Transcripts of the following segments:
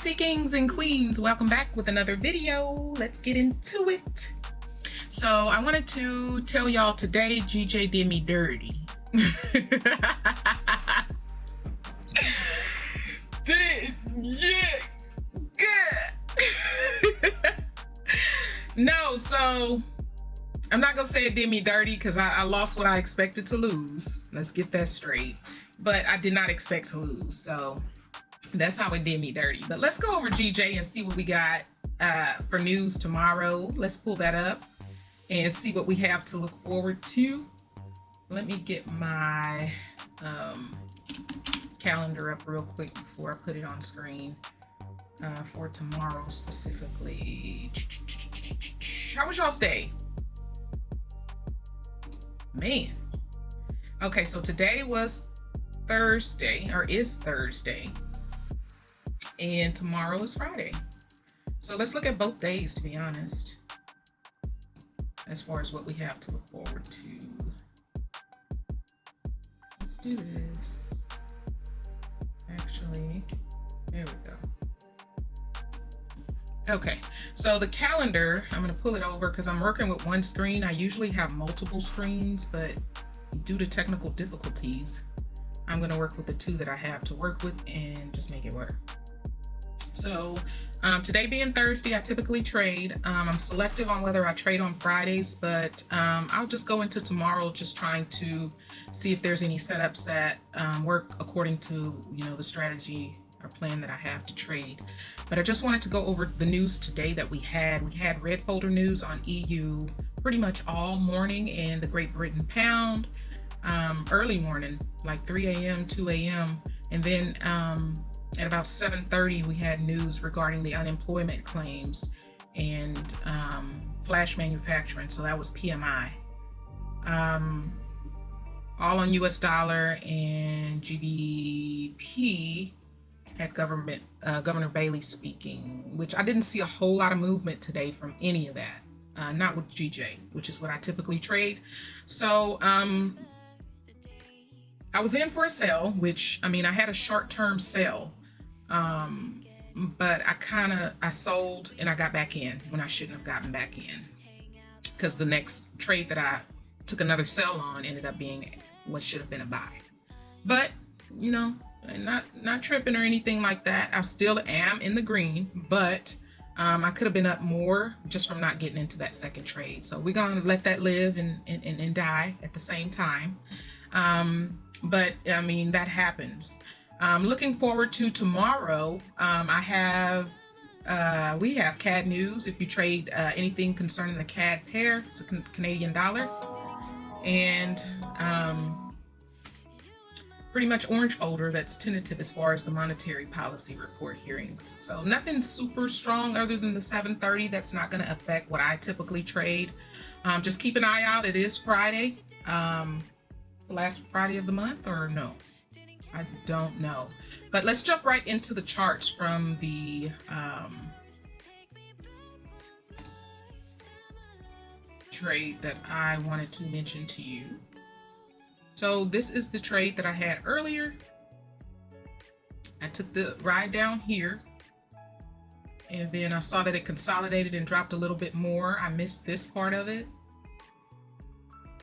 Classy kings and queens, welcome back with another video. Let's get into it. So I wanted to tell y'all today GJ did me dirty. No, so I'm not gonna say it did me dirty because I lost what I expected to lose. Let's get that straight. But I did not expect to lose, so that's how it did me dirty. But let's go over GJ and see what we got for news tomorrow. Let's pull that up and see what we have to look forward to. Let me get my calendar up real quick before I put it on screen for tomorrow specifically. How was y'all's day? Man. Okay, so today was Thursday, or is Thursday, and tomorrow is Friday. So let's look at both days, to be honest, as far as what we have to look forward to. Let's do this. Actually, there we go. Okay, so the calendar, I'm going to pull it over because I'm working with one screen. I usually have multiple screens, but due to technical difficulties, I'm going to work with the two that I have to work with and just make it work. So today being Thursday, I typically trade. I'm selective on whether I trade on Fridays, but I'll just go into tomorrow just trying to see if there's any setups that work according to, the strategy or plan that I have to trade. But I just wanted to go over the news today that we had. We had red folder news on EU pretty much all morning, and the Great Britain pound early morning, like 3 a.m., 2 a.m. And then at about 7:30, we had news regarding the unemployment claims and flash manufacturing. So that was PMI. All on US dollar, and GBP had Governor Bailey speaking, which I didn't see a whole lot of movement today from any of that. Not with GJ, which is what I typically trade. So I was in for a sell, which, I had a short-term sell, but I sold and I got back in when I shouldn't have gotten back in, because the next trade that I took another sell on ended up being what should have been a buy. But, not tripping or anything like that. I still am in the green, but I could have been up more just from not getting into that second trade. So we're going to let that live and die at the same time. But that happens. Looking forward to tomorrow. We have CAD news. If you trade anything concerning the CAD pair, it's a Canadian dollar, and pretty much orange folder that's tentative as far as the monetary policy report hearings. So nothing super strong other than the 7:30. That's not going to affect what I typically trade. Just keep an eye out. It is Friday. The last Friday of the month, or no? I don't know. But let's jump right into the charts from the trade that I wanted to mention to you. So this is the trade that I had earlier. I took the ride down here, and then I saw that it consolidated and dropped a little bit more. I missed this part of it.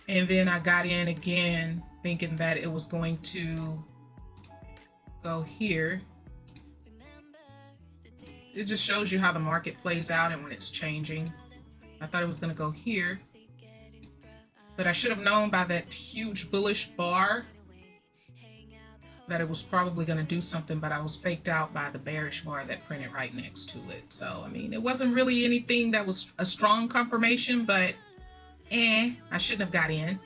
And then I got in again thinking that it was going to go here. It just shows you how the market plays out and when it's changing. I thought it was going to go here, but I should have known by that huge bullish bar that it was probably going to do something, but I was faked out by the bearish bar that printed right next to it. So, it wasn't really anything that was a strong confirmation, but I shouldn't have got in.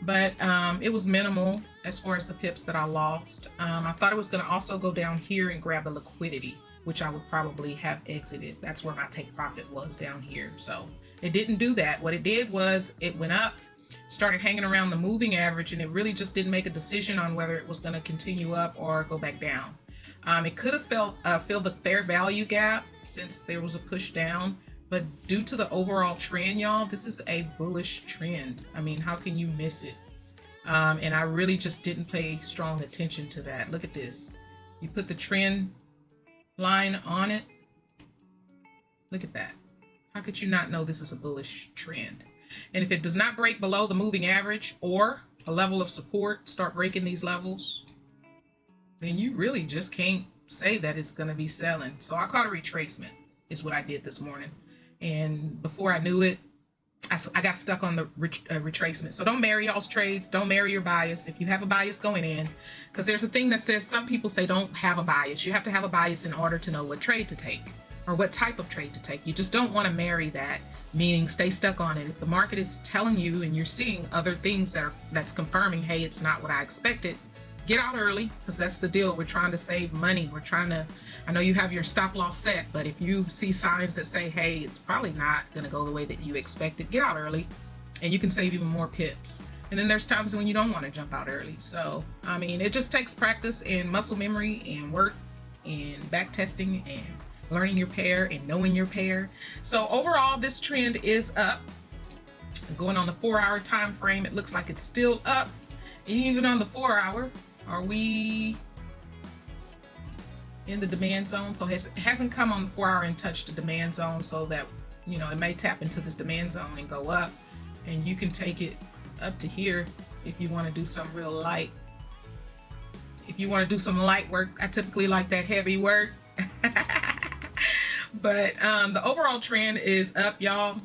But it was minimal as far as the pips that I lost. I thought it was going to also go down here and grab a liquidity, which I would probably have exited. That's where my take profit was, down here. So it didn't do that. What it did was it went up, started hanging around the moving average, and it really just didn't make a decision on whether it was going to continue up or go back down. It could have filled the fair value gap since there was a push down. But due to the overall trend, y'all, this is a bullish trend. How can you miss it? And I really just didn't pay strong attention to that. Look at this. You put the trend line on it. Look at that. How could you not know this is a bullish trend? And if it does not break below the moving average or a level of support, start breaking these levels, then you really just can't say that it's going to be selling. So I caught a retracement is what I did this morning. And before I knew it, I got stuck on the retracement. So don't marry y'all's trades. Don't marry your bias if you have a bias going in, because there's a thing that says some people say don't have a bias. You have to have a bias in order to know what trade to take or what type of trade to take. You just don't want to marry that, meaning stay stuck on it. If the market is telling you and you're seeing other things that's confirming, hey, it's not what I expected, get out early, because that's the deal. We're trying to save money. We're trying to, I know you have your stop loss set, but if you see signs that say, hey, it's probably not going to go the way that you expected, get out early and you can save even more pips. And then there's times when you don't want to jump out early. So, I mean, it just takes practice and muscle memory and work and back testing and learning your pair and knowing your pair. So overall, this trend is up. Going on the 4-hour time frame, it looks like it's still up. And even on the 4-hour, are we in the demand zone? So it hasn't come on the 4-hour and touched the demand zone, so that, you know, it may tap into this demand zone and go up, and you can take it up to here if you want to do some real light. If you want to do some light work, I typically like that heavy work. But the overall trend is up, y'all.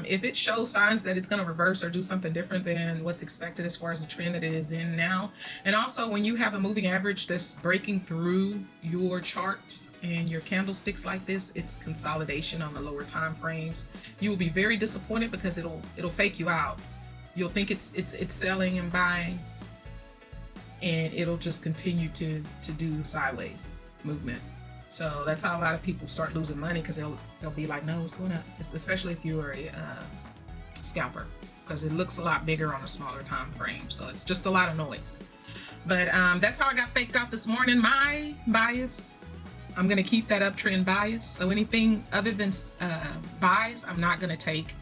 If it shows signs that it's going to reverse or do something different than what's expected as far as the trend that it is in now, and also when you have a moving average that's breaking through your charts and your candlesticks like this, it's consolidation on the lower time frames. You will be very disappointed because it'll fake you out. You'll think it's selling and buying, and it'll just continue to do sideways movement. So that's how a lot of people start losing money, because they'll be like, no, it's going up, especially if you're a scalper, because it looks a lot bigger on a smaller time frame. So it's just a lot of noise. But that's how I got faked out this morning. My bias, I'm going to keep that uptrend bias. So anything other than buys, I'm not going to take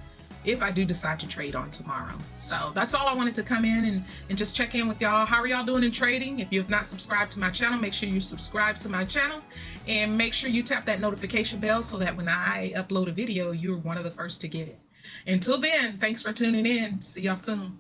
if I do decide to trade on tomorrow. So that's all I wanted to come in and just check in with y'all. How are y'all doing in trading? If you have not subscribed to my channel, make sure you subscribe to my channel, and make sure you tap that notification bell so that when I upload a video, you're one of the first to get it. Until then, thanks for tuning in. See y'all soon.